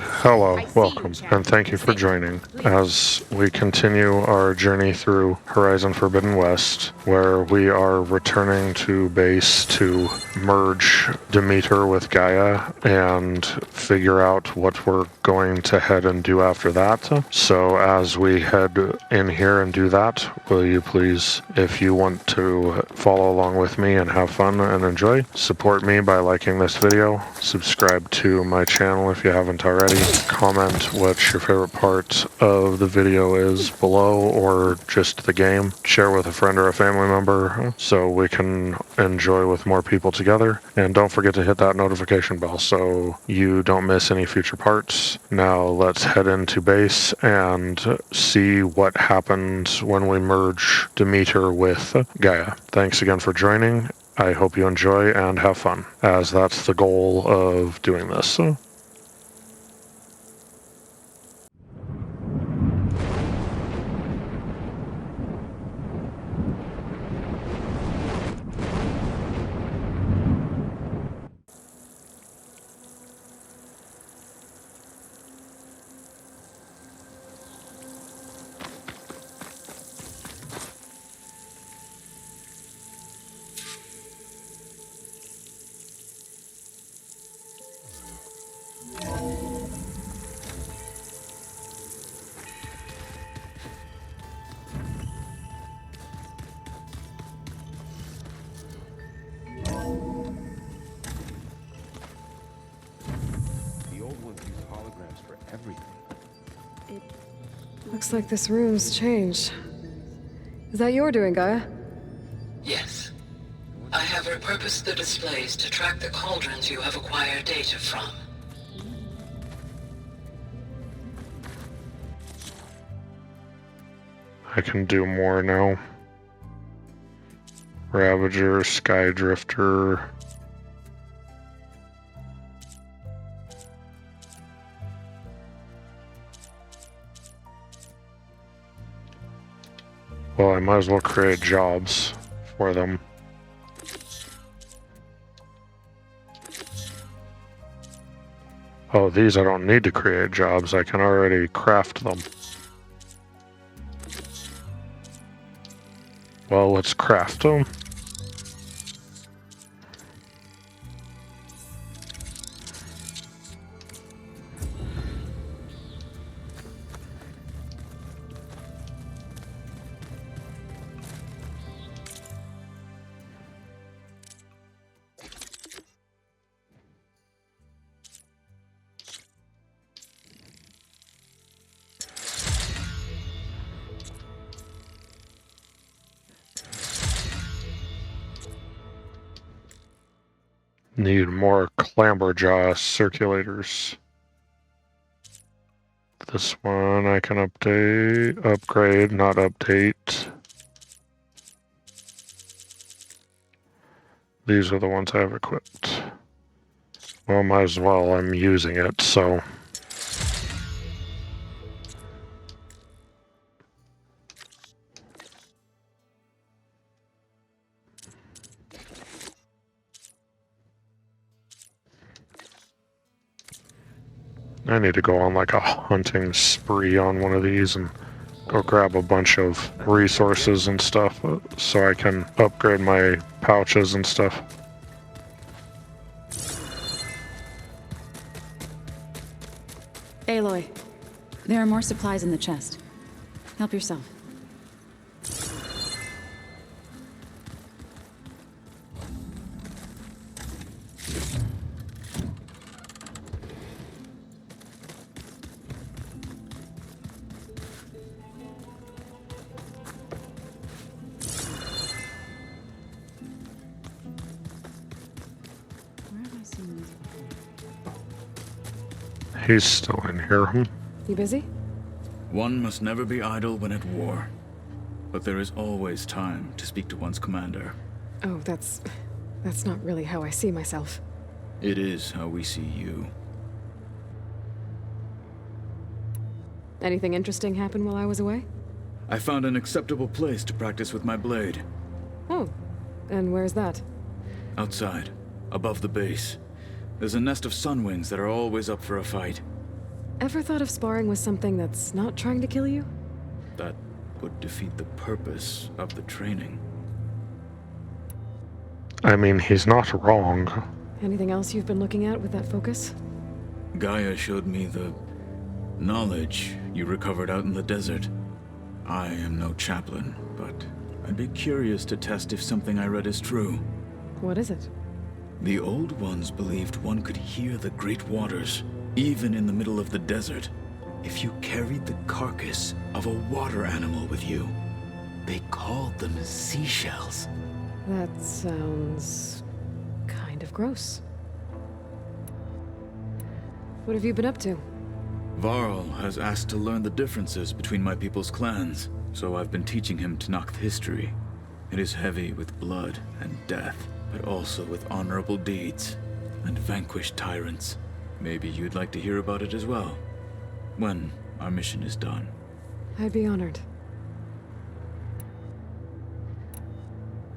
Hello, welcome, and thank you for joining as we continue our journey through Horizon Forbidden West, where we are returning to base to merge Demeter with Gaia and figure out what we're going to head and do after that. So as we head in here and do that, will you please, if you want to follow along with me and have fun and enjoy, support me by liking this video, subscribe to my channel if you haven't already, comment what your favorite part of the video is below or just the game, share with a friend or a family member so we can enjoy with more people together, and don't forget to hit that notification bell so you don't miss any future parts. Now let's head into base and see what happens when we merge Demeter with Gaia. Thanks again for joining. I hope you enjoy and have fun, as that's the goal of doing this. Looks like this room's changed. Is that your doing, Gaia? Yes. I have repurposed the displays to track the cauldrons you have acquired data from. I can do more now. Ravager, Skydrifter. Well, I might as well create jobs for them. Oh, these I don't need to create jobs. I can already craft them. Well, let's craft them. Need more clamberjaw circulators. This one I can upgrade, not update. These are the ones I have equipped. Well, might as well, I'm using it, so. I need to go on like a hunting spree on one of these and go grab a bunch of resources and stuff so I can upgrade my pouches and stuff. Aloy, there are more supplies in the chest. Help yourself. He's still in here. You busy? One must never be idle when at war. But there is always time to speak to one's commander. Oh, that's not really how I see myself. It is how we see you. Anything interesting happen while I was away? I found an acceptable place to practice with my blade. Oh, and where's that? Outside, above the base. There's a nest of sunwings that are always up for a fight. Ever thought of sparring with something that's not trying to kill you? That would defeat the purpose of the training. I mean, he's not wrong. Anything else you've been looking at with that focus? Gaia showed me the knowledge you recovered out in the desert. I am no chaplain, but I'd be curious to test if something I read is true. What is it? The Old Ones believed one could hear the great waters, even in the middle of the desert, if you carried the carcass of a water animal with you. They called them seashells. That sounds kind of gross. What have you been up to? Varl has asked to learn the differences between my people's clans, so I've been teaching him Tenakth history. It is heavy with blood and death, but also with honorable deeds and vanquished tyrants. Maybe you'd like to hear about it as well, when our mission is done. I'd be honored.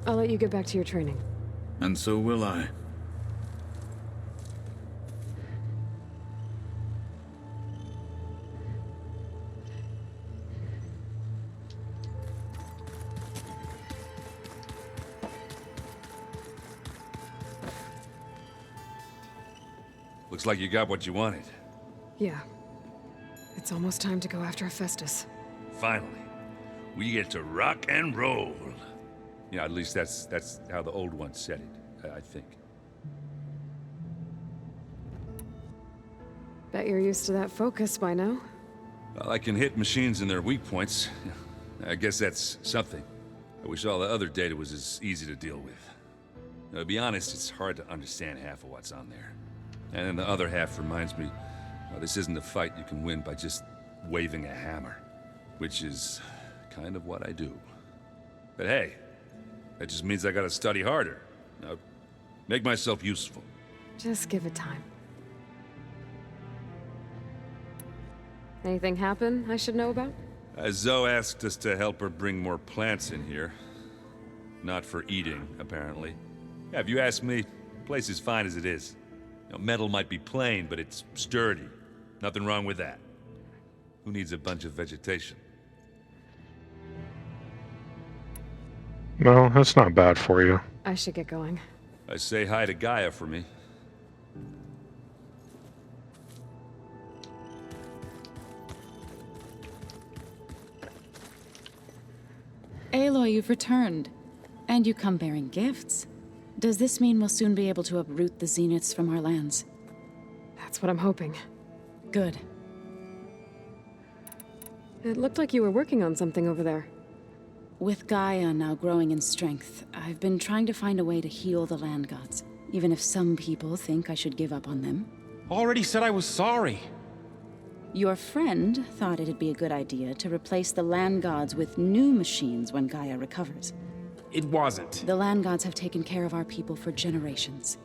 I'll let you get back to your training. And so will I. Looks like you got what you wanted. Yeah. It's almost time to go after Hephaestus. Finally. We get to rock and roll. Yeah, at least that's how the old ones said it, I think. Bet you're used to that focus by now. Well, I can hit machines in their weak points. I guess that's something. I wish all the other data was as easy to deal with. Now, to be honest, it's hard to understand half of what's on there. And then the other half reminds me, well, this isn't a fight you can win by just waving a hammer. Which is kind of what I do. But hey, that just means I gotta study harder. Now, make myself useful. Just give it time. Anything happen I should know about? Zoe asked us to help her bring more plants in here. Not for eating, apparently. Yeah, if you ask me, the place is fine as it is. You know, metal might be plain, but it's sturdy. Nothing wrong with that. Who needs a bunch of vegetation? No, that's not bad for you. I should get going. I say hi to Gaia for me. Aloy, you've returned. And you come bearing gifts. Does this mean we'll soon be able to uproot the zeniths from our lands? That's what I'm hoping. Good. It looked like you were working on something over there. With Gaia now growing in strength, I've been trying to find a way to heal the Landgods, even if some people think I should give up on them. Already said I was sorry. Your friend thought it'd be a good idea to replace the Landgods with new machines when Gaia recovers. It wasn't. The Landgods have taken care of our people for generations.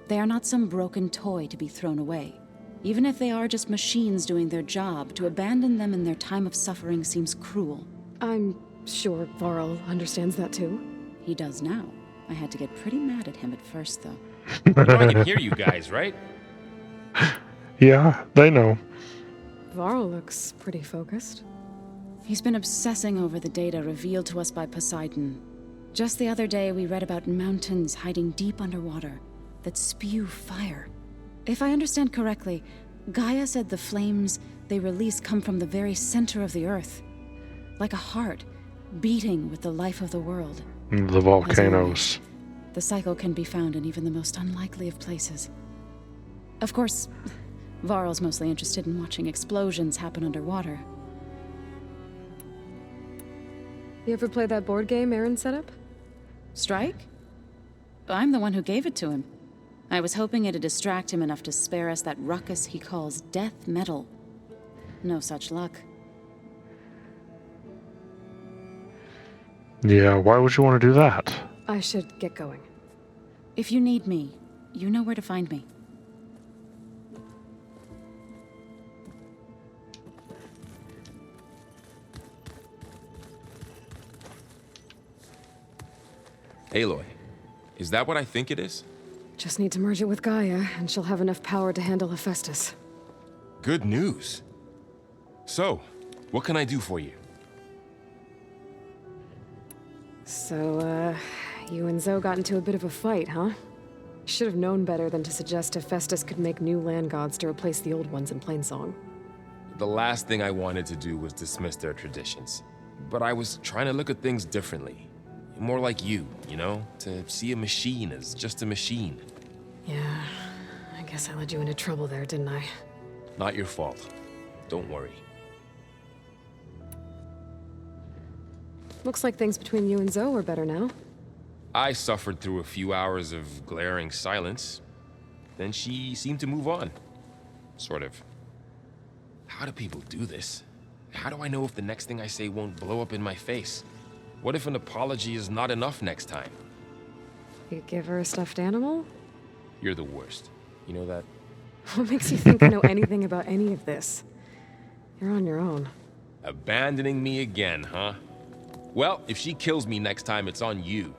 They are not some broken toy to be thrown away. Even if they are just machines doing their job, to abandon them in their time of suffering seems cruel. I'm sure Varl understands that too. He does now. I had to get pretty mad at him at first, though. You know I can hear you guys, right? Yeah, they know. Varl looks pretty focused. He's been obsessing over the data revealed to us by Poseidon. Just the other day, we read about mountains hiding deep underwater that spew fire. If I understand correctly, Gaia said the flames they release come from the very center of the earth. Like a heart, beating with the life of the world. The volcanoes. The cycle can be found in even the most unlikely of places. Of course, Varl's mostly interested in watching explosions happen underwater. You ever play that board game Aaron set up? Strike? I'm the one who gave it to him. I was hoping it'd distract him enough to spare us that ruckus he calls death metal. No such luck. Yeah, why would you want to do that? I should get going. If you need me, you know where to find me. Aloy, is that what I think it is? Just need to merge it with Gaia, and she'll have enough power to handle Hephaestus. Good news. So, what can I do for you? So, you and Zoe got into a bit of a fight, huh? Should have known better than to suggest Hephaestus could make new Landgods to replace the old ones in Plainsong. The last thing I wanted to do was dismiss their traditions. But I was trying to look at things differently. More like you know? To see a machine as just a machine. Yeah, I guess I led you into trouble there, didn't I? Not your fault. Don't worry. Looks like things between you and Zoe are better now. I suffered through a few hours of glaring silence. Then she seemed to move on. Sort of. How do people do this? How do I know if the next thing I say won't blow up in my face? What if an apology is not enough next time? You give her a stuffed animal? You're the worst. You know that? What makes you think I know anything about any of this? You're on your own. Abandoning me again, huh? Well, if she kills me next time, it's on you.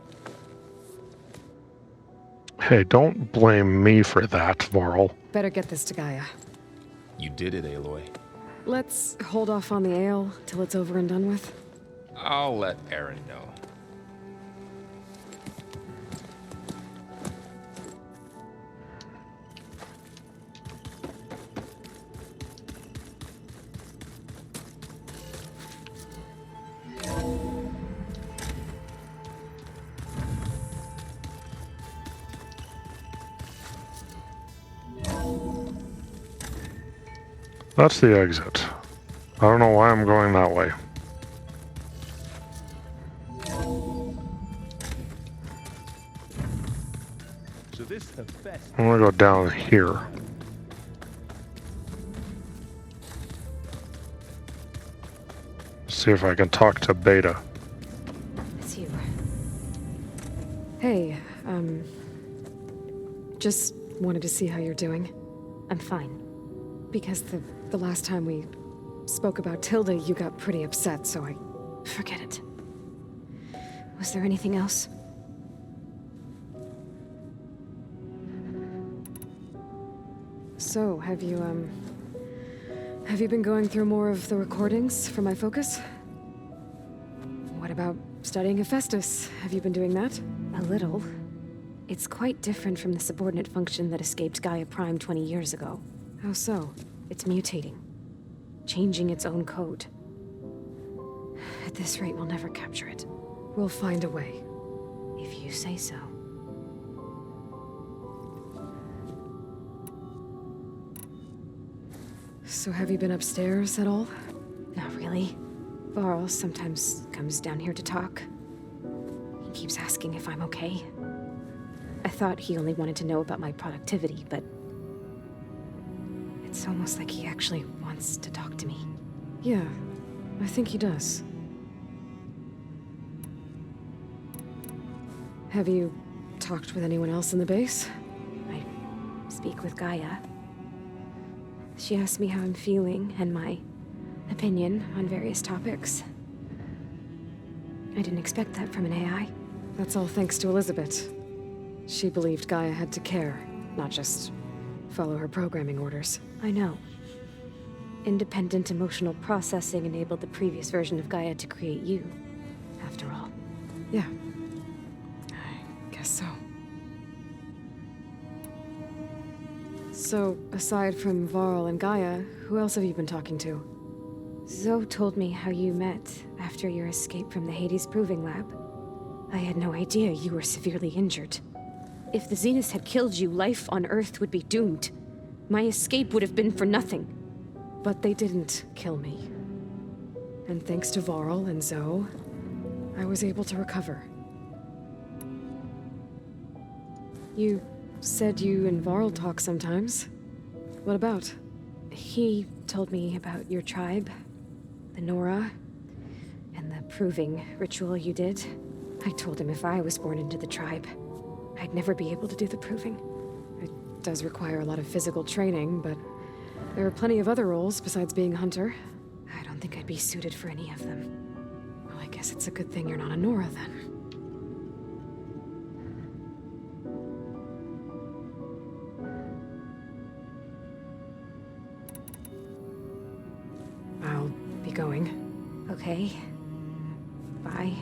Hey, don't blame me for that, Varl. Better get this to Gaia. You did it, Aloy. Let's hold off on the ale till it's over and done with. I'll let Aaron know. That's the exit. I don't know why I'm going that way. So this the best. I'm gonna go down here. See if I can talk to Beta. It's you. Hey, just wanted to see how you're doing. I'm fine. Because the last time we spoke about Tilda, you got pretty upset, so I... Forget it. Was there anything else? So, have you been going through more of the recordings for my focus? What about studying Hephaestus? Have you been doing that? A little. It's quite different from the subordinate function that escaped Gaia Prime 20 years ago. How so? It's mutating. Changing its own code. At this rate, we'll never capture it. We'll find a way. If you say so. So have you been upstairs at all? Not really. Varl sometimes comes down here to talk. He keeps asking if I'm okay. I thought he only wanted to know about my productivity, but... It's almost like he actually wants to talk to me. Yeah, I think he does. Have you talked with anyone else in the base? I speak with Gaia. She asked me how I'm feeling and my opinion on various topics. I didn't expect that from an AI. That's all thanks to Elizabeth. She believed Gaia had to care, not just follow her programming orders. I know. Independent emotional processing enabled the previous version of Gaia to create you, after all. Yeah. I guess so. So, aside from Varl and Gaia, who else have you been talking to? Zoe told me how you met after your escape from the Hades Proving Lab. I had no idea you were severely injured. If the Zeniths had killed you, life on Earth would be doomed. My escape would have been for nothing. But they didn't kill me. And thanks to Varl and Zoe, I was able to recover. You said you and Varl talk sometimes. What about? He told me about your tribe, the Nora, and the proving ritual you did. I told him if I was born into the tribe, I'd never be able to do the proving. It does require a lot of physical training, but there are plenty of other roles besides being a hunter. I don't think I'd be suited for any of them. Well, I guess it's a good thing you're not a Nora, then. be going. Okay? Bye.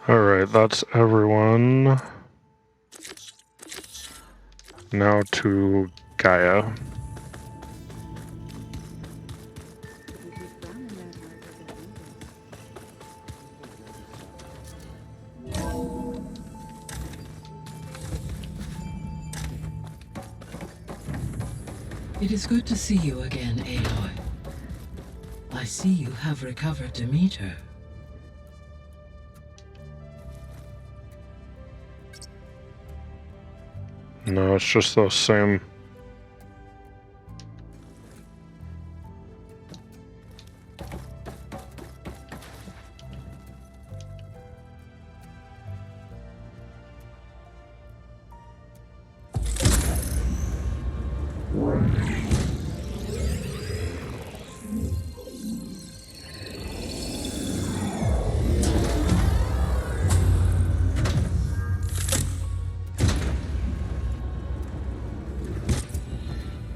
Alright, that's everyone. Now to Gaia. It is good to see you again, Aloy. I see you have recovered Demeter. No, it's just those same.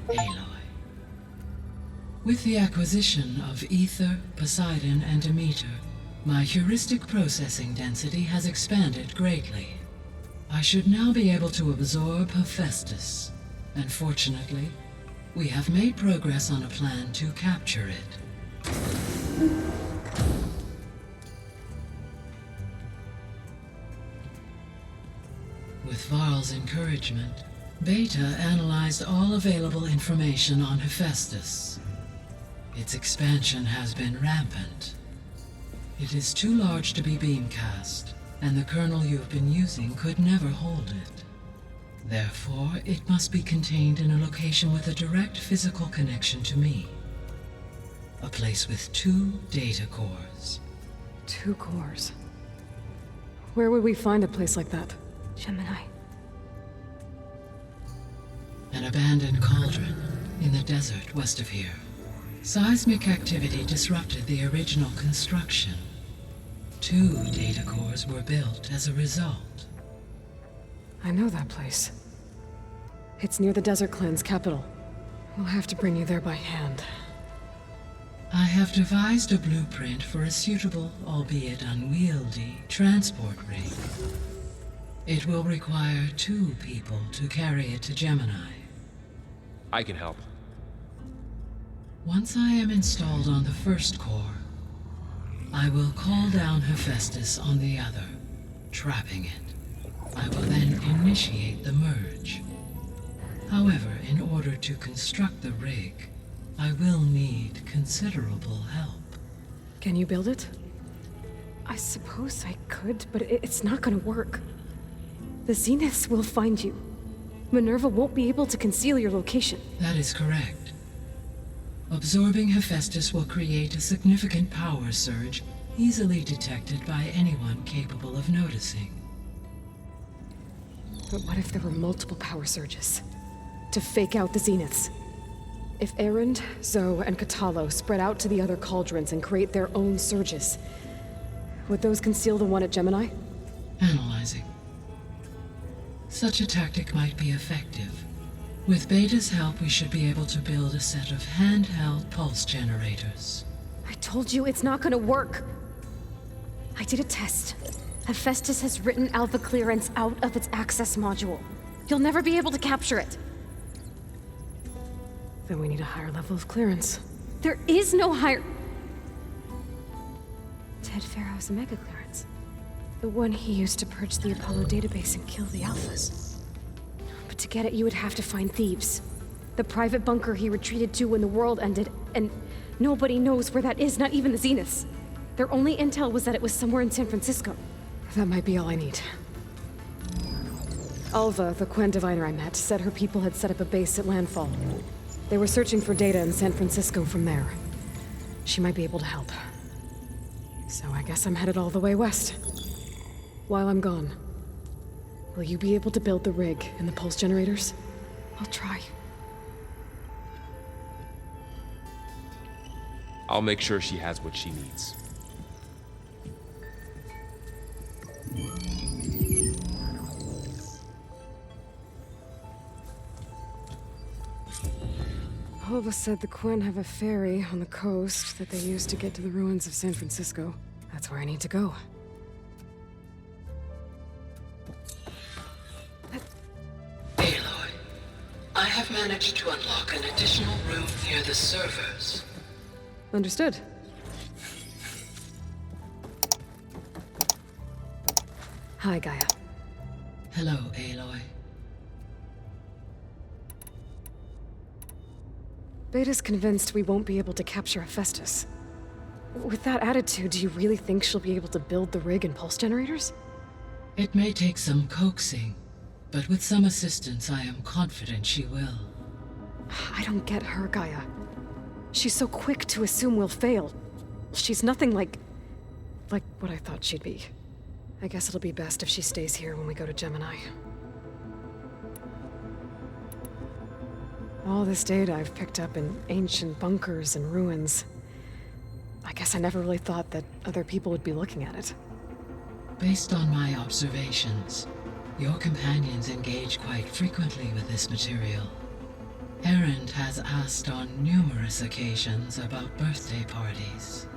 Aloy. With the acquisition of Ether, Poseidon, and Demeter, my heuristic processing density has expanded greatly. I should now be able to absorb Hephaestus, and fortunately, we have made progress on a plan to capture it. With Varl's encouragement, Beta analyzed all available information on Hephaestus. Its expansion has been rampant. It is too large to be beamcast, and the kernel you've been using could never hold it. Therefore, it must be contained in a location with a direct physical connection to me. A place with 2 data cores. 2 cores. Where would we find a place like that? Gemini. An abandoned cauldron in the desert west of here. Seismic activity disrupted the original construction. 2 data cores were built as a result. I know that place. It's near the Desert Clan's capital. We'll have to bring you there by hand. I have devised a blueprint for a suitable, albeit unwieldy, transport rig. It will require 2 people to carry it to Gemini. I can help. Once I am installed on the first core, I will call down Hephaestus on the other, trapping it. I will then initiate the merge. However, in order to construct the rig, I will need considerable help. Can you build it? I suppose I could, but it's not gonna work. The Zeniths will find you. Minerva won't be able to conceal your location. That is correct. Absorbing Hephaestus will create a significant power surge, easily detected by anyone capable of noticing. But what if there were multiple power surges? To fake out the Zeniths? If Erend, Zoe, and Katalo spread out to the other cauldrons and create their own surges, would those conceal the one at Gemini? Analyzing. Such a tactic might be effective. With Beta's help, we should be able to build a set of handheld pulse generators. I told you it's not gonna work. I did a test. Hephaestus has written Alpha clearance out of its access module. You'll never be able to capture it. Then we need a higher level of clearance. There is no higher... Ted Pharaoh's Omega clearance. The one he used to purge the Apollo database and kill the Alphas. But to get it, you would have to find thieves. The private bunker he retreated to when the world ended, and nobody knows where that is, not even the Zeniths. Their only intel was that it was somewhere in San Francisco. That might be all I need. Alva, the Quen diviner I met, said her people had set up a base at landfall. They were searching for data in San Francisco from there. She might be able to help. So I guess I'm headed all the way west. While I'm gone, will you be able to build the rig and the pulse generators? I'll try. I'll make sure she has what she needs. Hova said the Quinn have a ferry on the coast that they use to get to the ruins of San Francisco. That's where I need to go. Aloy, I have managed to unlock an additional room near the servers. Understood. Hi, Gaia. Hello, Aloy. Beta's convinced we won't be able to capture Hephaestus. With that attitude, do you really think she'll be able to build the rig and pulse generators? It may take some coaxing, but with some assistance, I am confident she will. I don't get her, Gaia. She's so quick to assume we'll fail. She's nothing like what I thought she'd be. I guess it'll be best if she stays here when we go to Gemini. All this data I've picked up in ancient bunkers and ruins. I guess I never really thought that other people would be looking at it. Based on my observations, your companions engage quite frequently with this material. Erend has asked on numerous occasions about birthday parties.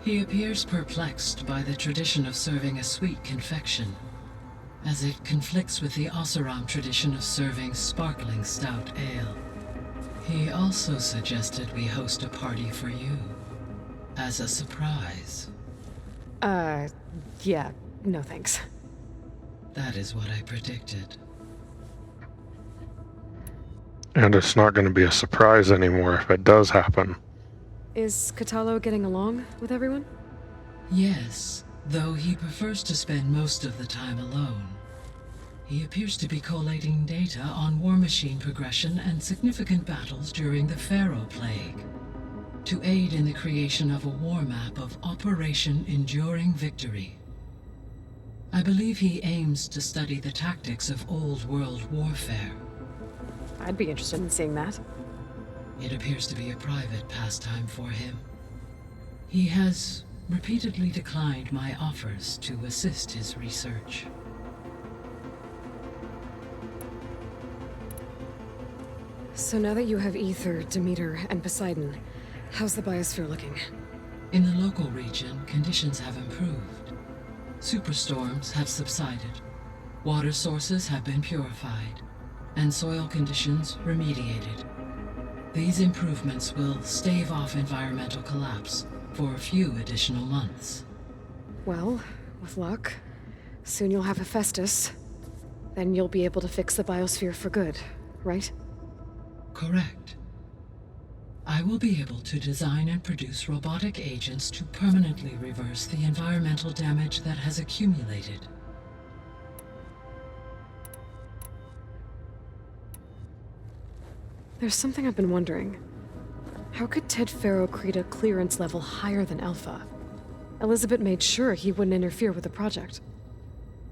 He appears perplexed by the tradition of serving a sweet confection, as it conflicts with the Oseram tradition of serving sparkling stout ale. He also suggested we host a party for you, as a surprise. Yeah, no thanks. That is what I predicted. And it's not going to be a surprise anymore if it does happen. Is Katalo getting along with everyone? Yes, though he prefers to spend most of the time alone. He appears to be collating data on war machine progression and significant battles during the Pharaoh Plague, to aid in the creation of a war map of Operation Enduring Victory. I believe he aims to study the tactics of old world warfare. I'd be interested in seeing that. It appears to be a private pastime for him. He has repeatedly declined my offers to assist his research. So now that you have Ether, Demeter, and Poseidon, how's the biosphere looking? In the local region, conditions have improved. Superstorms have subsided, water sources have been purified, and soil conditions remediated. These improvements will stave off environmental collapse for a few additional months. Well, with luck, soon you'll have Hephaestus. Then you'll be able to fix the biosphere for good, right? Correct. I will be able to design and produce robotic agents to permanently reverse the environmental damage that has accumulated. There's something I've been wondering. How could Ted Faro create a clearance level higher than Alpha? Elizabeth made sure he wouldn't interfere with the project.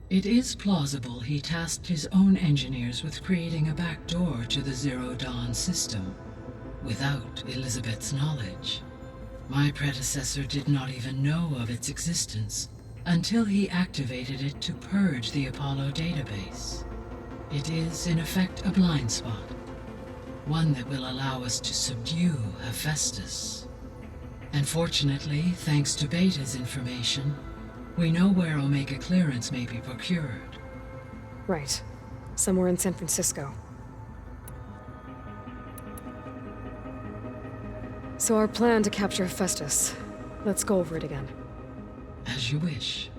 It is plausible he tasked his own engineers with creating a backdoor to the Zero Dawn system, without Elizabeth's knowledge. My predecessor did not even know of its existence until he activated it to purge the Apollo database. It is, in effect, a blind spot, one that will allow us to subdue Hephaestus. And fortunately, thanks to Beta's information, we know where Omega clearance may be procured. Right. Somewhere in San Francisco. So our plan to capture Hephaestus. Let's go over it again. As you wish.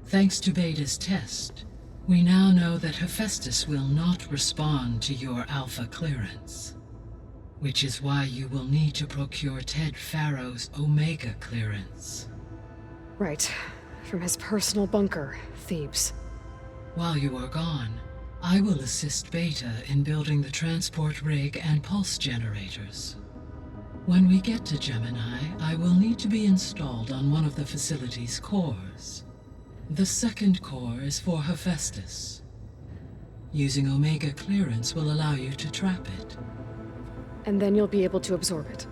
Thanks to Beta's test, we now know that Hephaestus will not respond to your Alpha clearance, which is why you will need to procure Ted Faro's Omega clearance. Right. From his personal bunker, Thebes. While you are gone, I will assist Beta in building the transport rig and pulse generators. When we get to Gemini, I will need to be installed on one of the facility's cores. The second core is for Hephaestus. Using Omega clearance will allow you to trap it. And then you'll be able to absorb it.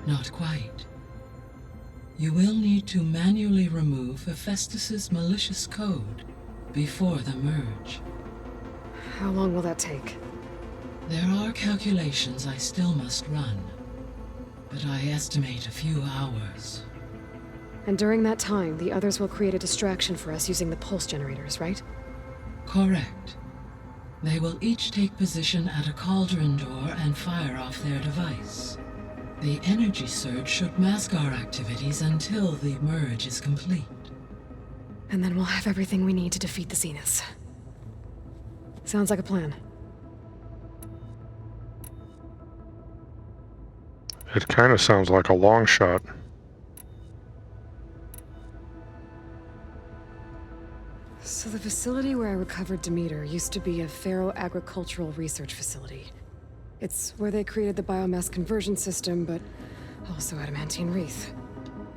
Not quite. You will need to manually remove Hephaestus's malicious code before the merge. How long will that take? There are calculations I still must run, but I estimate a few hours. And during that time, the others will create a distraction for us using the pulse generators, right? Correct. They will each take position at a cauldron door and fire off their device. The energy surge should mask our activities until the merge is complete. And then we'll have everything we need to defeat the Zeniths. Sounds like a plan. It kind of sounds like a long shot. So the facility where I recovered Demeter used to be a ferro-agricultural research facility. It's where they created the biomass conversion system, but also adamantine wreath.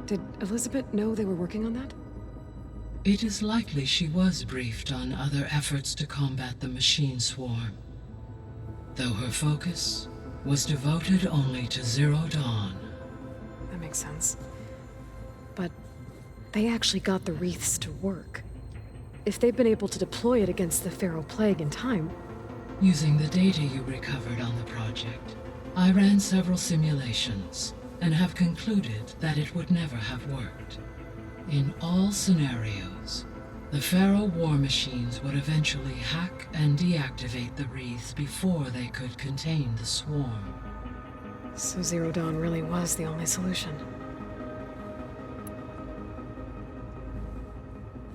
Did Elizabeth know they were working on that? It is likely she was briefed on other efforts to combat the machine swarm, though her focus was devoted only to Zero Dawn. That makes sense. But they actually got the wreaths to work. If they've been able to deploy it against the Pharaoh Plague in time... Using the data you recovered on the project, I ran several simulations and have concluded that it would never have worked. In all scenarios, the Pharaoh war machines would eventually hack and deactivate the wreaths before they could contain the swarm. So Zero Dawn really was the only solution.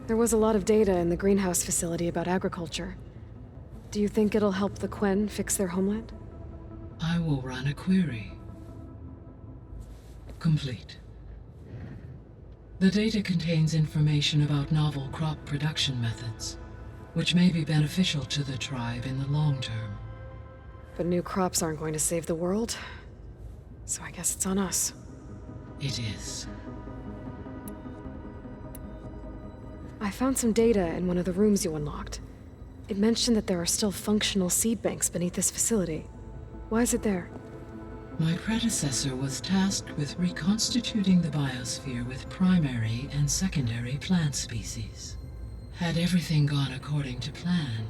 There was a lot of data in the greenhouse facility about agriculture. Do you think it'll help the Quen fix their homeland? I will run a query. Complete. The data contains information about novel crop production methods, which may be beneficial to the tribe in the long term. But new crops aren't going to save the world, so I guess it's on us. It is. I found some data in one of the rooms you unlocked. It mentioned that there are still functional seed banks beneath this facility. Why is it there? My predecessor was tasked with reconstituting the biosphere with primary and secondary plant species. Had everything gone according to plan,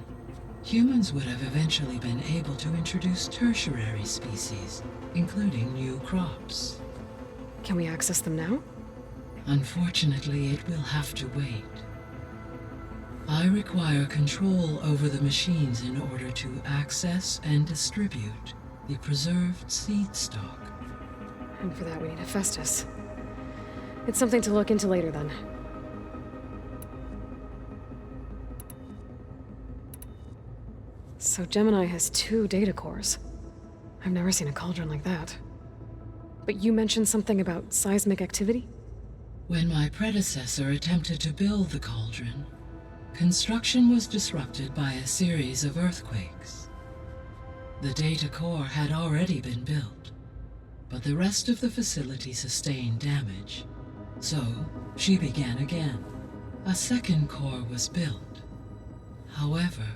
humans would have eventually been able to introduce tertiary species, including new crops. Can we access them now? Unfortunately, it will have to wait. I require control over the machines in order to access and distribute the preserved seed stock. And for that we need Hephaestus. It's something to look into later then. So Gemini has 2 data cores. I've never seen a cauldron like that. But you mentioned something about seismic activity? When my predecessor attempted to build the cauldron, construction was disrupted by a series of earthquakes. The data core had already been built, but the rest of the facility sustained damage. So, she began again. A second core was built. However,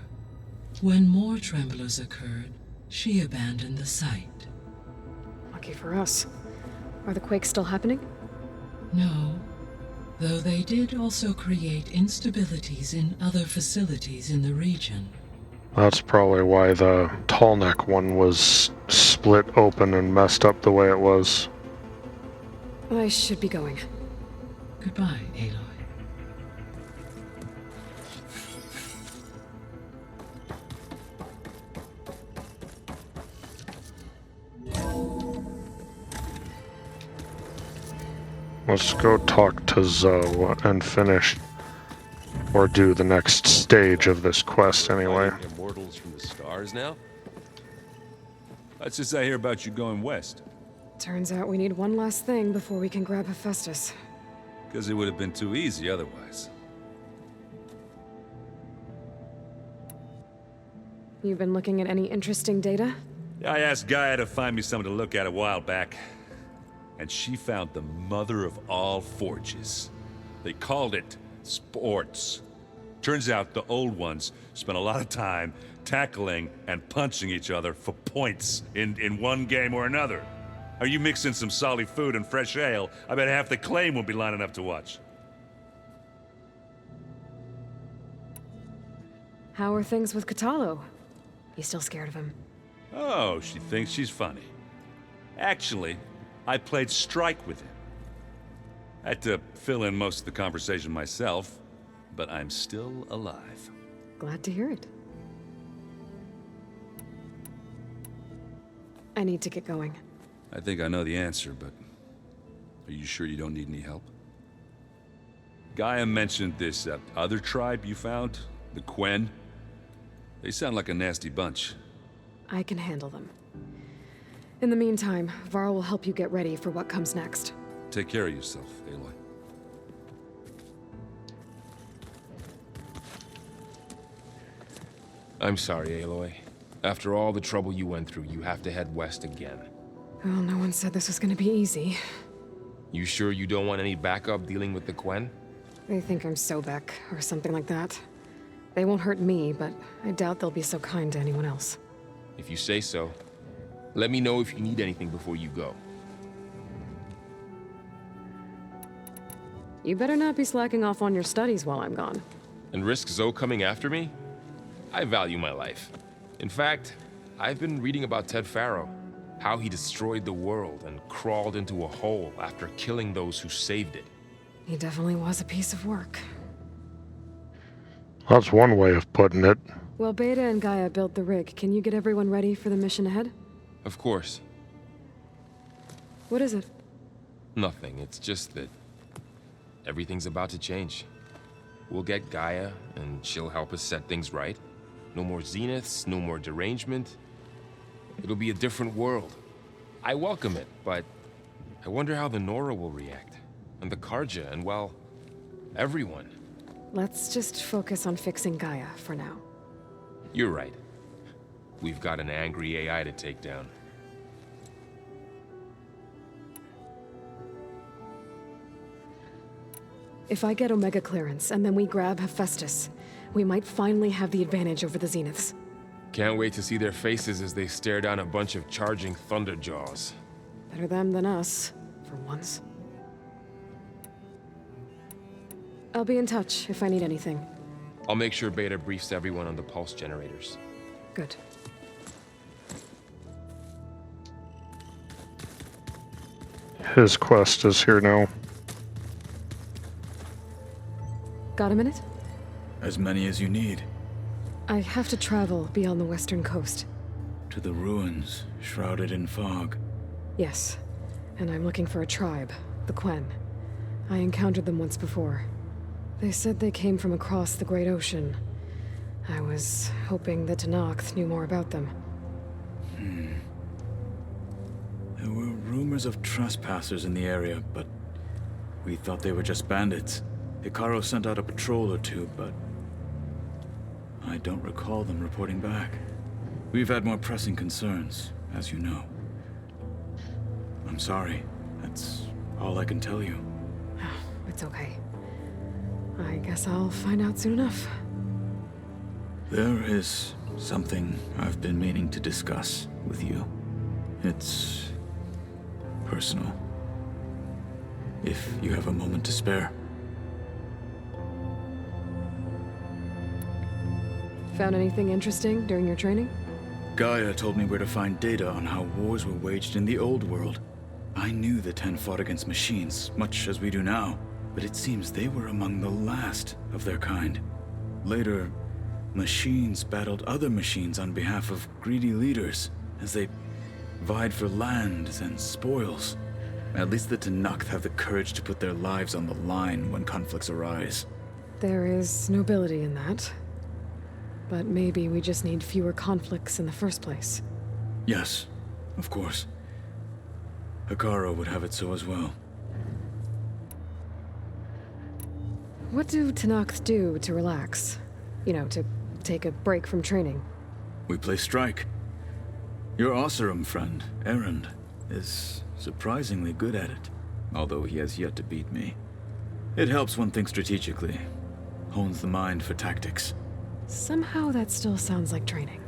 when more tremblers occurred, she abandoned the site. Lucky for us. Are the quakes still happening? No, though they did also create instabilities in other facilities in the region. That's probably why the tall neck one was split open and messed up the way it was. I should be going. Goodbye, Aloy. Let's go talk to Zoe and finish, or do the next stage of this quest anyway. Immortals from the stars now? That's just I hear about you going west. Turns out we need one last thing before we can grab Hephaestus. Because it would have been too easy otherwise. You've been looking at any interesting data? I asked Gaia to find me something to look at a while back. And she found the mother of all forges. They called it sports. Turns out the old ones spent a lot of time tackling and punching each other for points in one game or another. Are you mixing some solid food and fresh ale? I bet half the claim will be lining up to watch. How are things with Catalo? You still scared of him? Oh, she thinks she's funny. Actually, I played strike with him. I had to fill in most of the conversation myself, but I'm still alive. Glad to hear it. I need to get going. I think I know the answer, but are you sure you don't need any help? Gaia mentioned this other tribe you found, the Quen. They sound like a nasty bunch. I can handle them. In the meantime, Varl will help you get ready for what comes next. Take care of yourself, Aloy. I'm sorry, Aloy. After all the trouble you went through, you have to head west again. Well, no one said this was gonna be easy. You sure you don't want any backup dealing with the Quen? They think I'm Sobek, or something like that. They won't hurt me, but I doubt they'll be so kind to anyone else. If you say so. Let me know if you need anything before you go. You better not be slacking off on your studies while I'm gone. And risk Zoe coming after me? I value my life. In fact, I've been reading about Ted Faro. How he destroyed the world and crawled into a hole after killing those who saved it. He definitely was a piece of work. That's one way of putting it. Well, Beta and Gaia built the rig. Can you get everyone ready for the mission ahead? Of course. What is it? Nothing. It's just that everything's about to change. We'll get Gaia, and she'll help us set things right. No more zeniths, no more derangement. It'll be a different world. I welcome it, but I wonder how the Nora will react. And the Karja, and well, everyone. Let's just focus on fixing Gaia for now. You're right. We've got an angry AI to take down. If I get Omega clearance, and then we grab Hephaestus, we might finally have the advantage over the Zeniths. Can't wait to see their faces as they stare down a bunch of charging Thunderjaws. Better them than us, for once. I'll be in touch if I need anything. I'll make sure Beta briefs everyone on the pulse generators. Good. His quest is here now. Got a minute? As many as you need. I have to travel beyond the western coast. To the ruins, shrouded in fog. Yes, and I'm looking for a tribe, the Quen. I encountered them once before. They said they came from across the Great Ocean. I was hoping that Tenakth knew more about them. There were rumors of trespassers in the area, but we thought they were just bandits. Hikaru sent out a patrol or two, but I don't recall them reporting back. We've had more pressing concerns, as you know. I'm sorry. That's all I can tell you. It's okay. I guess I'll find out soon enough. There is something I've been meaning to discuss with you. It's personal. If you have a moment to spare. Found anything interesting during your training? Gaia told me where to find data on how wars were waged in the old world. I knew the Ten fought against machines, much as we do now, but it seems they were among the last of their kind. Later, machines battled other machines on behalf of greedy leaders, as they vied for lands and spoils. At least the Tenakth have the courage to put their lives on the line when conflicts arise. There is nobility in that. But maybe we just need fewer conflicts in the first place. Yes, of course. Hikaru would have it so as well. What do Tenakth do to relax? You know, to take a break from training? We play strike. Your Oseram friend, Erend, is surprisingly good at it, although he has yet to beat me. It helps one think strategically, hones the mind for tactics. Somehow that still sounds like training.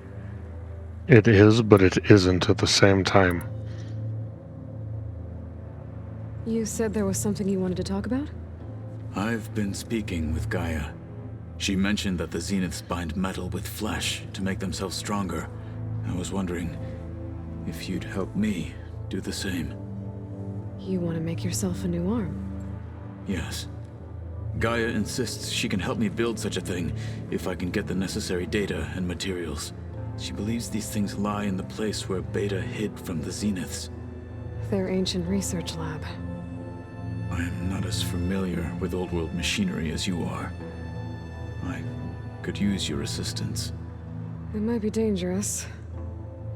It is, but it isn't at the same time. You said there was something you wanted to talk about? I've been speaking with Gaia. She mentioned that the Zeniths bind metal with flesh to make themselves stronger. I was wondering if you'd help me do the same. You want to make yourself a new arm? Yes. Gaia insists she can help me build such a thing if I can get the necessary data and materials. She believes these things lie in the place where Beta hid from the Zeniths. Their ancient research lab. I am not as familiar with old world machinery as you are. I could use your assistance. It might be dangerous.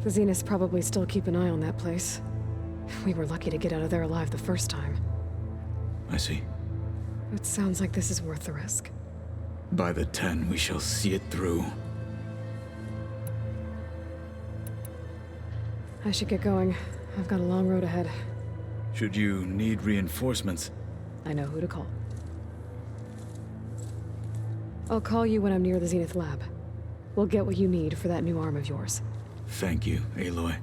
The Zeniths probably still keep an eye on that place. We were lucky to get out of there alive the first time. I see. It sounds like this is worth the risk. By the 10, we shall see it through. I should get going. I've got a long road ahead. Should you need reinforcements, I know who to call. I'll call you when I'm near the Zenith lab. We'll get what you need for that new arm of yours. thank you, Aloy.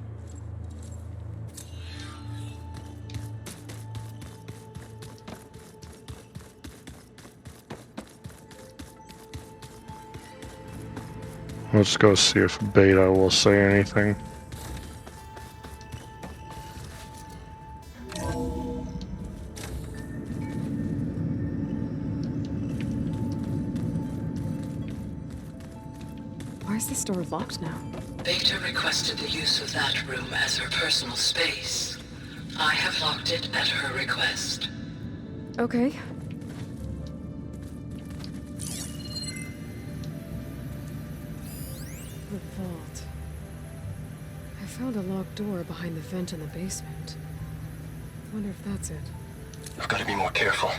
Let's go see if Beta will say anything. Why is this door locked now? Beta requested the use of that room as her personal space. I have locked it at her request. Okay. The vault. I found a locked door behind the vent in the basement. Wonder if that's it. I've got to be more careful.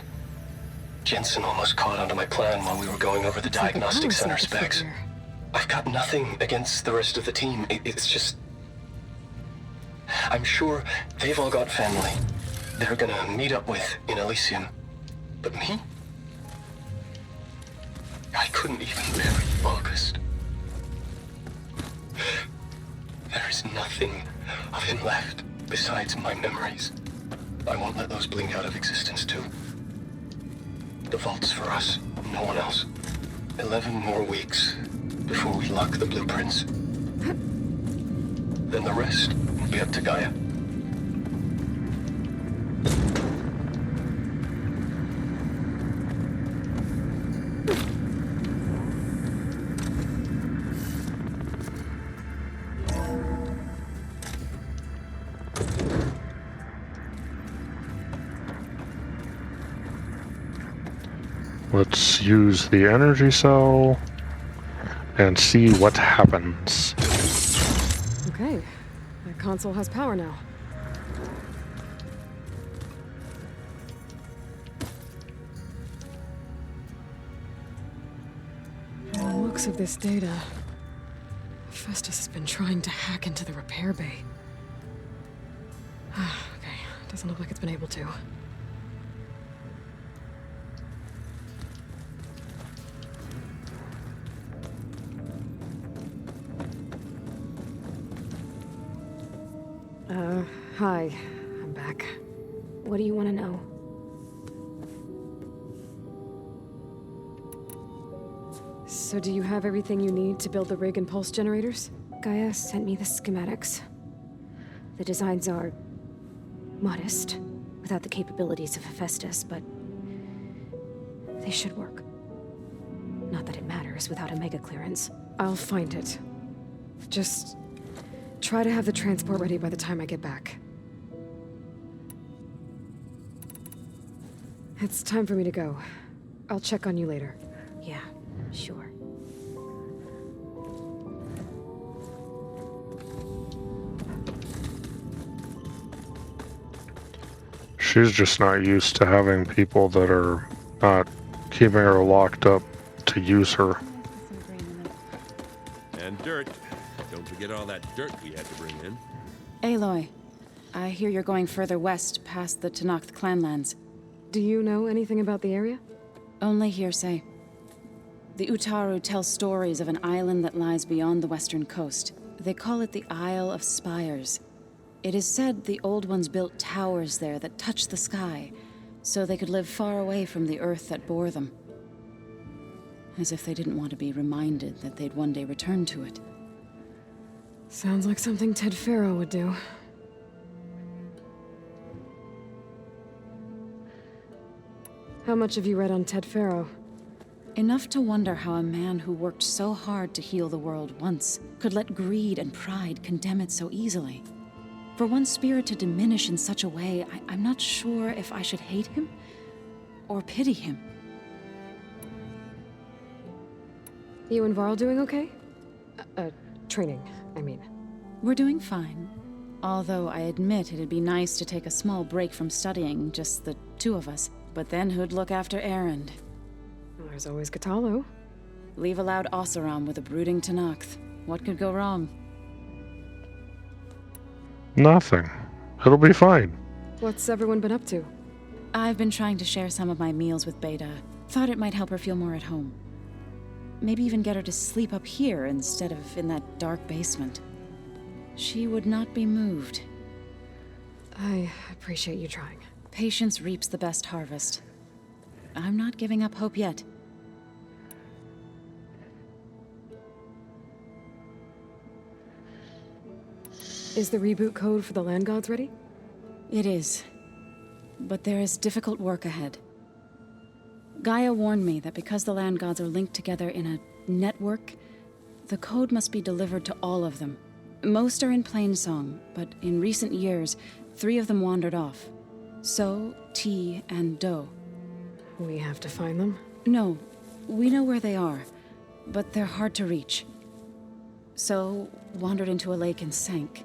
Jensen almost caught onto my plan while we were going over the It's like a diagnostic power center circuit specs. figure. I've got nothing against the rest of the team. It's just... I'm sure they've all got family they're gonna meet up with in Elysium. But me? I couldn't even bear August. There is nothing of him left besides my memories. I won't let those blink out of existence too. The vault's for us, no one else. 11 more weeks before we lock the blueprints. Then the rest will be up to Gaia. Let's use the energy cell and see what happens. Okay. My console has power now. From the looks of this data, Festus has been trying to hack into the repair bay. Okay, doesn't look like it's been able to. Hi. I'm back. What do you want to know? So do you have everything you need to build the rig and pulse generators? Gaia sent me the schematics. The designs are modest, without the capabilities of Hephaestus, but they should work. Not that it matters without a mega clearance. I'll find it. Just try to have the transport ready by the time I get back. It's time for me to go. I'll check on you later. Yeah, sure. She's just not used to having people that are not keeping her locked up to use her. And dirt. Don't forget all that dirt we had to bring in. Aloy, I hear you're going further west past the Tenakth clanlands. Do you know anything about the area? Only hearsay. The Utaru tell stories of an island that lies beyond the western coast. They call it the Isle of Spires. It is said the Old Ones built towers there that touch the sky, so they could live far away from the earth that bore them. As if they didn't want to be reminded that they'd one day return to it. Sounds like something Ted Faro would do. How much have you read on Ted Faro? Enough to wonder how a man who worked so hard to heal the world once could let greed and pride condemn it so easily. For one's spirit to diminish in such a way, I'm not sure if I should hate him or pity him. You and Varl doing okay? Training, I mean. We're doing fine. Although I admit it'd be nice to take a small break from studying, just the two of us. But then who'd look after Erend? Well, there's always Katalo. Leave a loud Oseram with a brooding Tenakth. What could go wrong? Nothing. It'll be fine. What's everyone been up to? I've been trying to share some of my meals with Beta. Thought it might help her feel more at home. Maybe even get her to sleep up here instead of in that dark basement. She would not be moved. I appreciate you trying. Patience reaps the best harvest. I'm not giving up hope yet. Is the reboot code for the Landgods ready? It is. But there is difficult work ahead. Gaia warned me that because the Landgods are linked together in a network, the code must be delivered to all of them. Most are in Plainsong, but in recent years, 3 of them wandered off. So, T, and Do. We have to find them? No, we know where they are, but they're hard to reach. So, wandered into a lake and sank.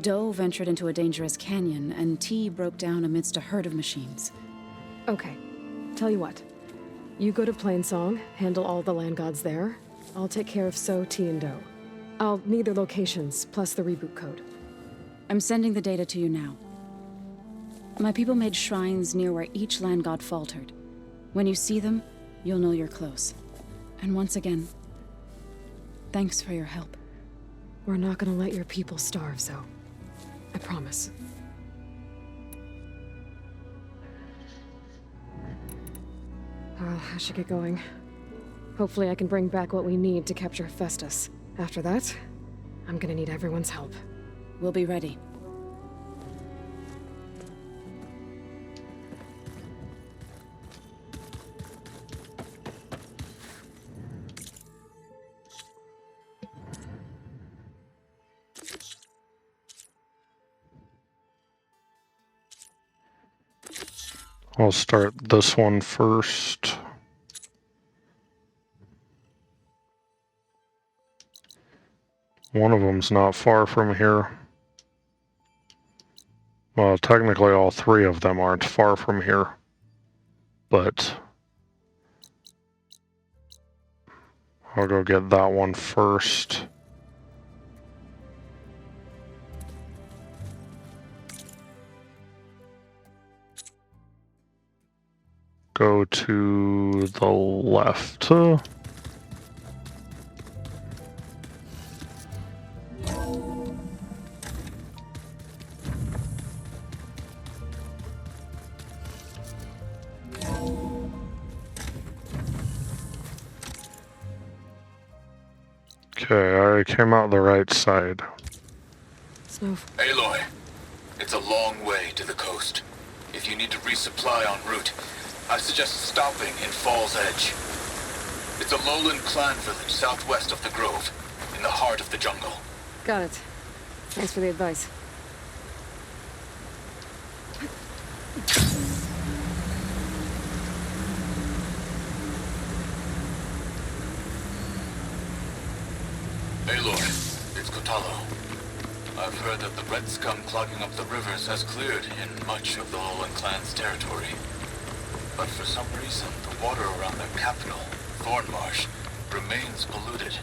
Do ventured into a dangerous canyon, and T broke down amidst a herd of machines. Okay, tell you what. You go to Plainsong, handle all the Landgods there. I'll take care of So, T, and Do. I'll need their locations, plus the reboot code. I'm sending the data to you now. My people made shrines near where each Landgod faltered. When you see them, you'll know you're close. And once again, thanks for your help. We're not gonna let your people starve, Zo. I promise. I should get going. Hopefully I can bring back what we need to capture Hephaestus. After that, I'm gonna need everyone's help. We'll be ready. I'll start this one first. One of them's not far from here. Well, technically all 3 of them aren't far from here. But I'll go get that one first. Go to the left. Okay, I came out the right side. Snowf. Aloy, it's a long way to the coast. If you need to resupply en route, I suggest stopping in Fall's Edge. It's a lowland clan village southwest of the Grove, in the heart of the jungle. Got it. Thanks for the advice. Aloy, it's Kotalo. I've heard that the red scum clogging up the rivers has cleared in much of the lowland clan's territory. But for some reason, the water around their capital, Thornmarsh, remains polluted.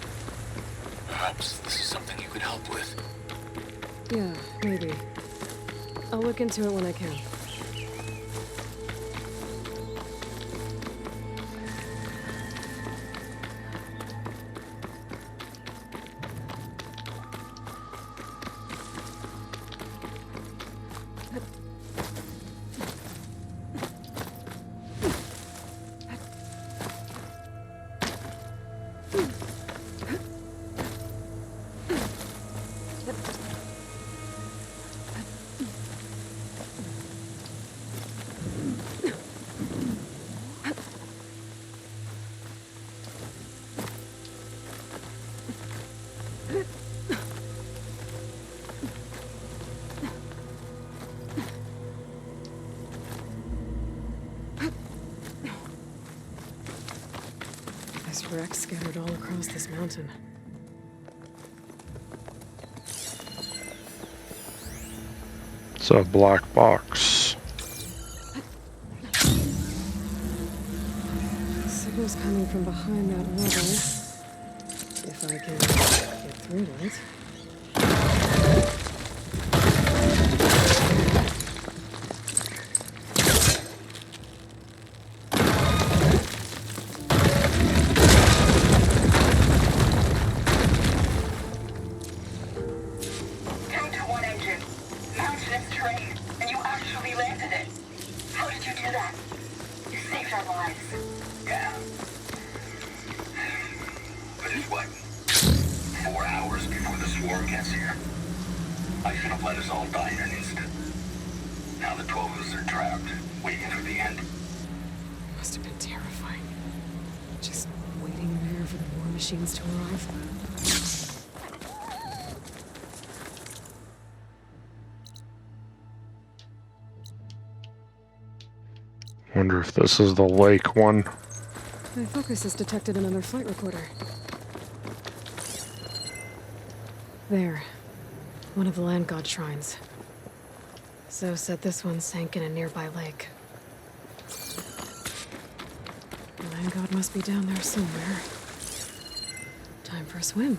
Perhaps this is something you could help with. Yeah, maybe. I'll look into it when I can. There's wrecks scattered all across this mountain. It's a black box. Signal's coming from behind that rubble. If I can get through it. Must have been terrifying. Just waiting there for the war machines to arrive. Wonder if this is the lake one. My focus has detected another flight recorder. There. One of the Landgod shrines. Zoe said this one sank in a nearby lake. The Landgod must be down there somewhere. Time for a swim.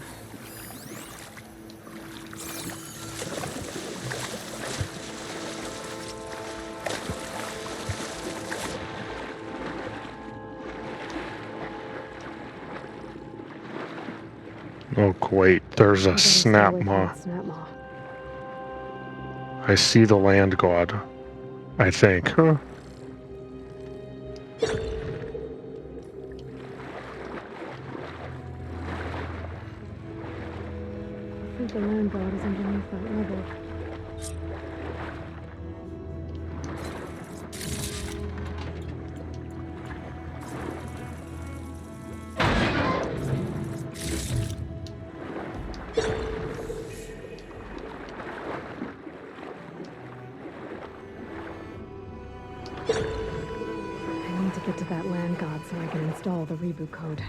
Oh, wait, there's a snap maw. I see the Landgod. I think, huh? I think the Landgod is underneath that rubble. I need to get to that Landgod so I can install the reboot code.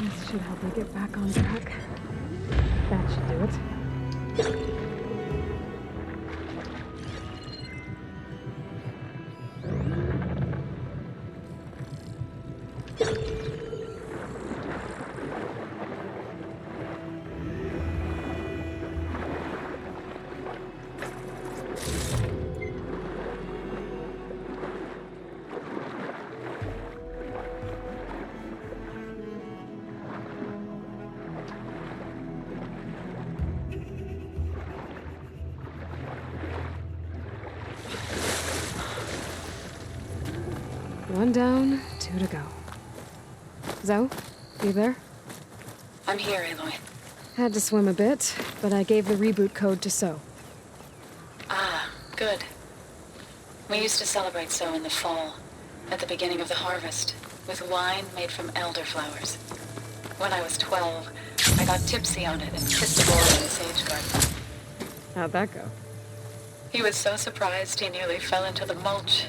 This should help me get back on track. That should do it. One down, two to go. Zoe, you there? I'm here, Aloy. Had to swim a bit, but I gave the reboot code to So. Ah, good. We used to celebrate So in the fall, at the beginning of the harvest, with wine made from elderflowers. When I was 12, I got tipsy on it and kissed a boy in the sage garden. How'd that go? He was so surprised he nearly fell into the mulch.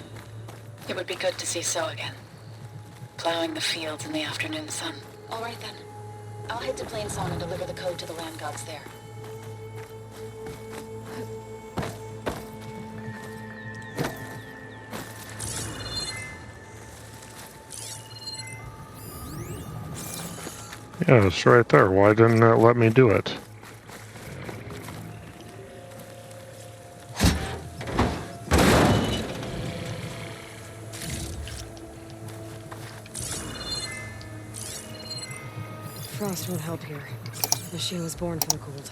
It would be good to see So again. Plowing the fields in the afternoon sun. All right then. I'll head to Plainsong and deliver the code to the Landgods there. Yeah, it's right there. Why didn't it let me do it? Frost won't help here. The machine was born for the cold.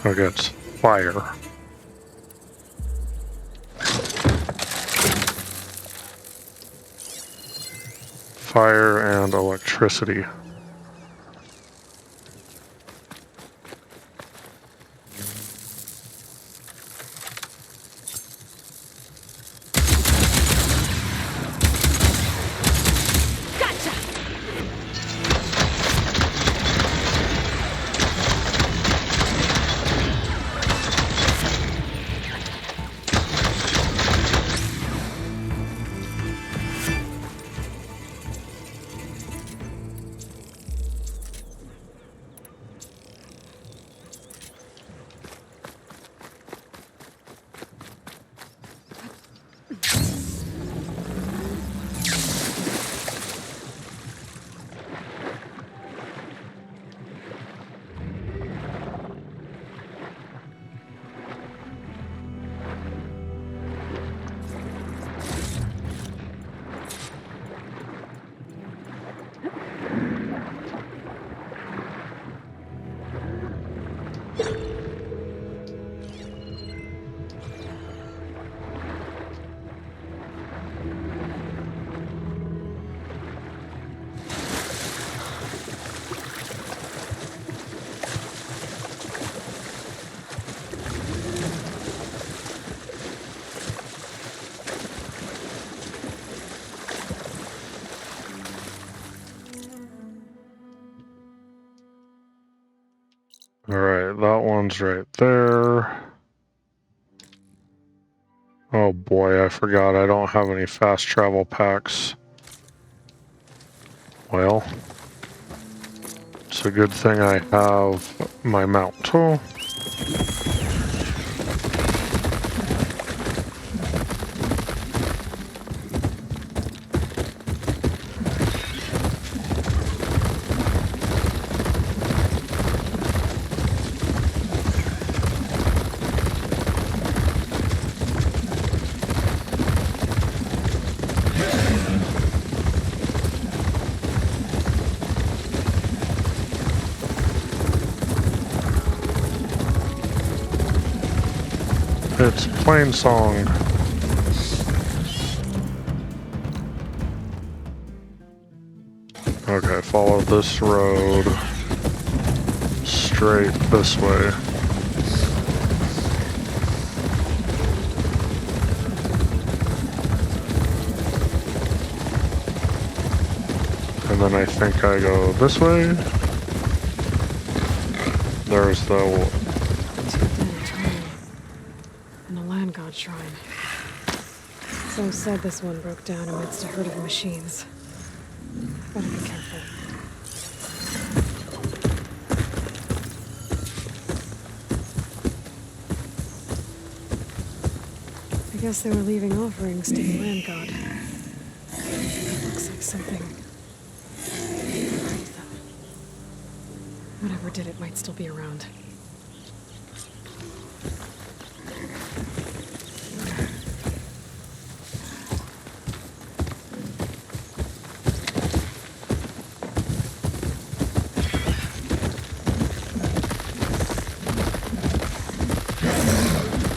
Okay, it's fire. Fire and electricity. Alright, that one's right there. Oh boy, I forgot I don't have any fast travel packs. Well, it's a good thing I have my mount tool. It's plain song. Okay, follow this road straight this way. And then I think I go this way. There's the Landgods shrine. So said this one broke down amidst a herd of machines. Better be careful. I guess they were leaving offerings to the land god. Looks like something. Whatever did it might still be around.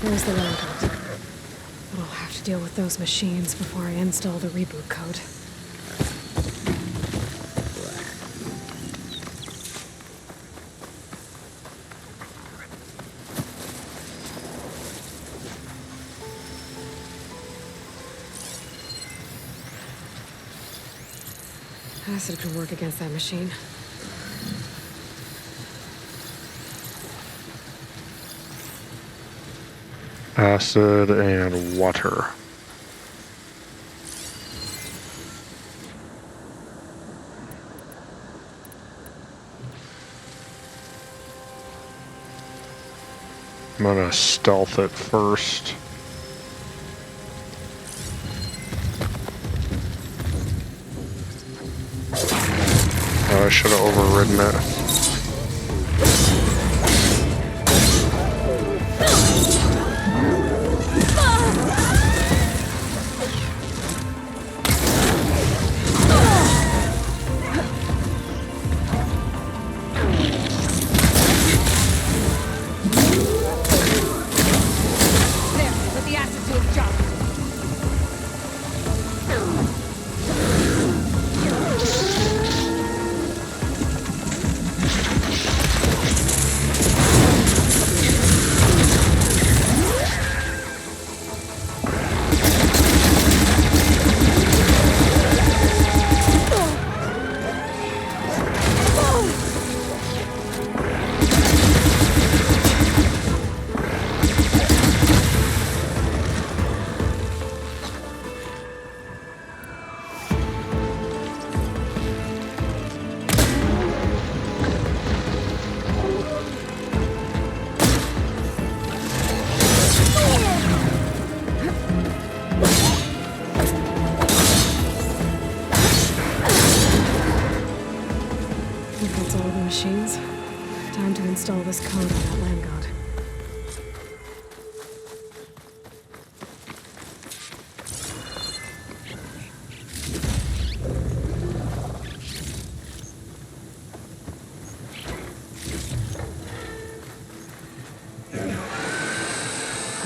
There's the Landgods. But I'll have to deal with those machines before I install the reboot code. Acid could work against that machine. acid and water. I'm gonna stealth it first. Oh, I should have overridden it. machines. Time to install this code on that Landgod.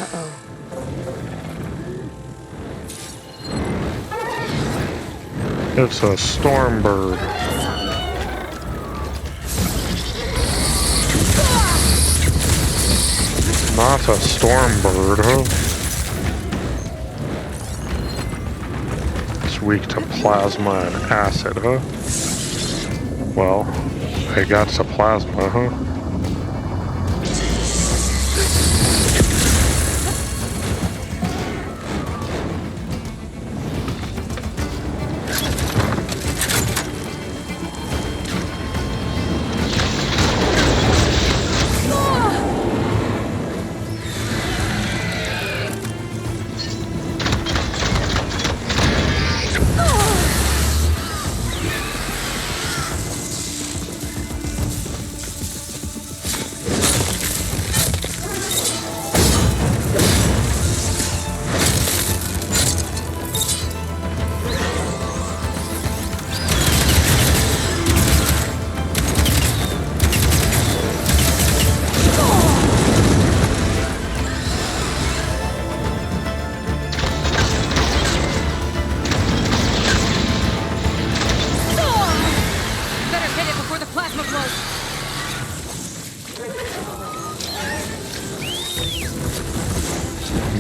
Uh-oh. It's a storm bird. Not a storm bird, huh? It's weak to plasma and acid, huh? Well, they got to plasma, huh?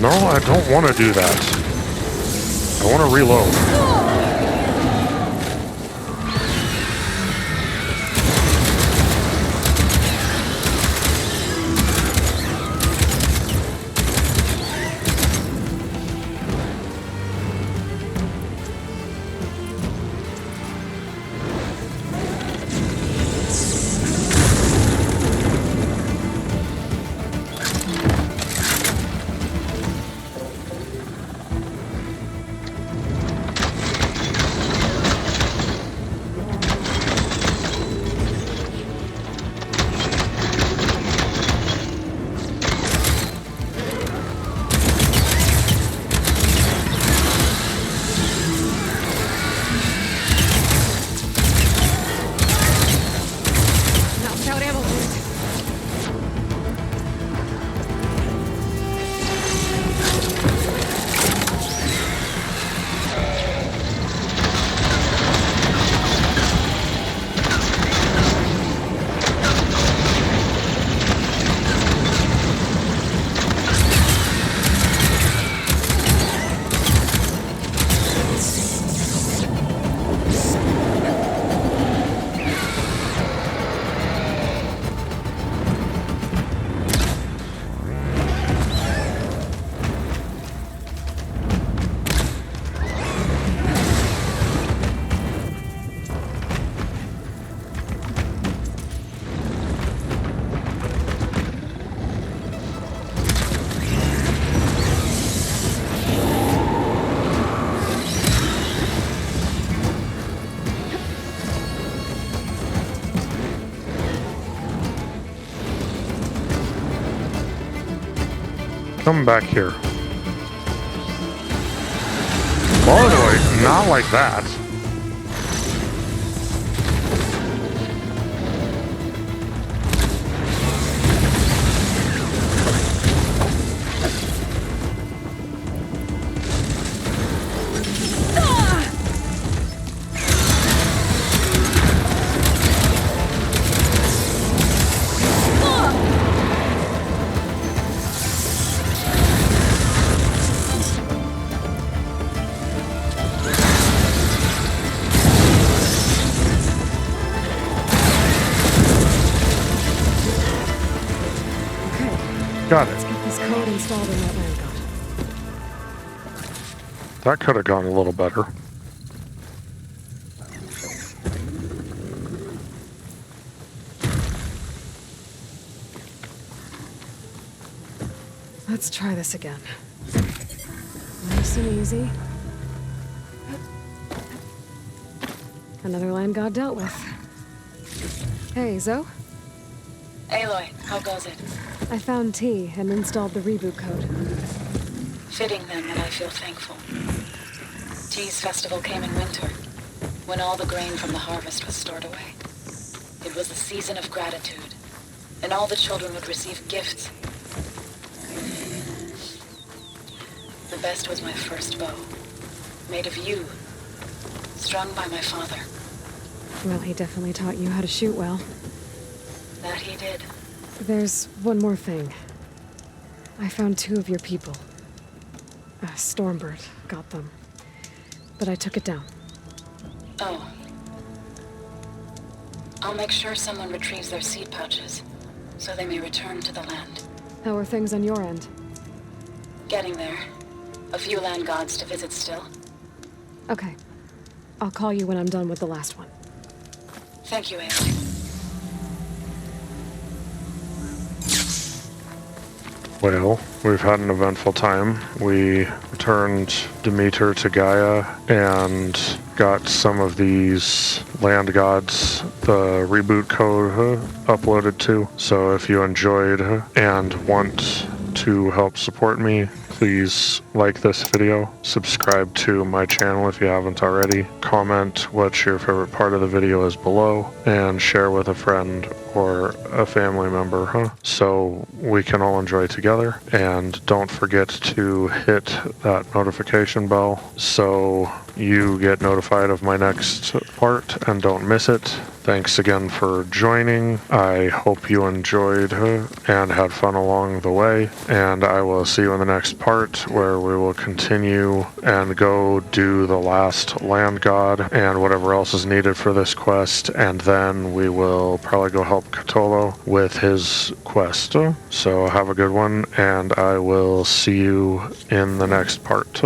No, I don't want to do that. I want to reload. Come back here. Aloy, not like that. Got it. Let's get this code installed in that Landgod. That could have gone a little better. Let's try this again. Nice and easy. Another Landgod dealt with. Hey, Zoe? Aloy, how goes it? I found T and installed the reboot code. Fitting then that I feel thankful. T's festival came in winter, when all the grain from the harvest was stored away. It was a season of gratitude, and all the children would receive gifts. The best was my first bow, made of yew, strung by my father. Well, he definitely taught you how to shoot well. That he did. There's one more thing. I found 2 of your people. A Stormbird got them, but I took it down. Oh. I'll make sure someone retrieves their seed pouches, so they may return to the land. How are things on your end? Getting there. A few Landgods to visit still. Okay. I'll call you when I'm done with the last one. Thank you, Aloy. Well, we've had an eventful time. We returned Demeter to Gaia and got some of these Landgods, the reboot code uploaded to. So if you enjoyed and want to help support me, please like this video, subscribe to my channel if you haven't already, comment what your favorite part of the video is below, and share with a friend or a family member, so we can all enjoy together. And don't forget to hit that notification bell so you get notified of my next part and don't miss it. Thanks again for joining. I hope you enjoyed and had fun along the way, and I will see you in the next part where we will continue and go do the last land god and whatever else is needed for this quest, and then we will probably go help Cthulhu with his quest. So have a good one, and I will see you in the next part.